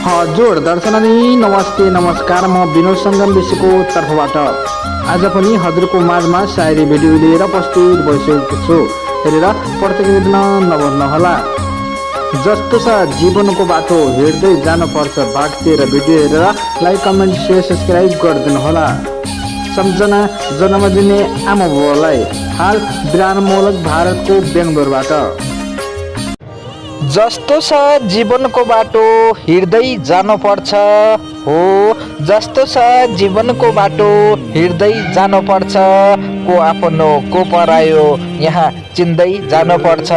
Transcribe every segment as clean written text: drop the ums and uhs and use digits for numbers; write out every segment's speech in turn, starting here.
हजुर दर्शनानी नमस्ते नमस्कार, म विनोद सङ्गम विषयको तर्फबाट आज पनि हजुरको माझमा सायरी भिडियो लिएर प्रस्तुत भइसकेको छु। हेरेर प्रतिक्रिया नभन्नुहोला। जस्तो छ जीवनको बाटो हेर्दै जानुपर्छ, भाग 13 भिडियो हेरेर लाइक कमेन्ट सेयर सब्सक्राइब गरिदिनुहोला। सम्झना जन्म दिने आमा बुबालाई। हाल विराममूलक भारतको बेङ्गलोरबाट। जस्तो छ जीवनको बाटो हिँड्दै जानुपर्छ हो, जस्तो छ जीवनको बाटो हिँड्दै जानुपर्छ। को आफ्नो को परायो यहाँ चिन्दै जानुपर्छ,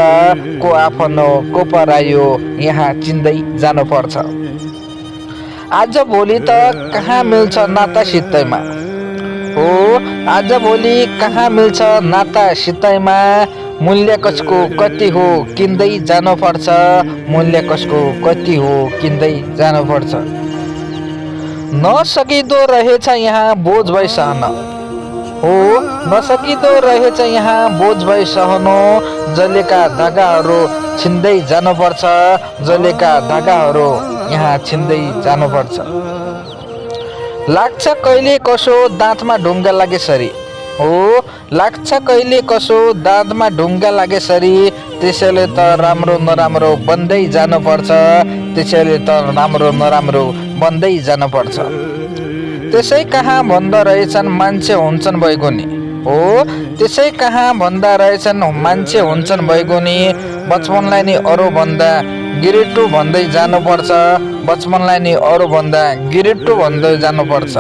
को आफ्नो को परायो यहाँ चिन्दै जानुपर्छ। आज भोलि त कहाँ मिल्छ नाता सित्तैमा हो, आज भोलि कहाँ मिल्छ नाता सित्तैमा। मूल्य कसको कति हो किन्दै जानुपर्छ, मूल्य कसको कति हो किन्दै जानुपर्छ। नसकिदो रहेछ यहाँ बोझ भई सहन हो, नसकिदो रहेछ यहाँ बोझ भई सहनु। जलेका धागाहरू छिन्दै जानुपर्छ, जलेका धागाहरू यहाँ छिन्दै जानुपर्छ। लाग्छ कहिले कसो दाँतमा ढुङ्गा लागेसरी हो, लाग्छ कहिले कसो दाँतमा ढुङ्गा लागेसरी। त्यसैले त राम्रो नराम्रो बन्दै जानुपर्छ, त्यसैले त राम्रो नराम्रो बन्दै जानुपर्छ। त्यसै कहाँ भन्दा रहेछन् मान्छे हुन्छन् बैगुनी हो, त्यसै कहाँ भन्दा रहेछन् मान्छे हुन्छन् बैगुनी। बचपनलाई नि अरू भन्दा गिरिटो भन्दै जानुपर्छ, बचपनलाई नि अरू भन्दा गिरिटो भन्दै जानुपर्छ।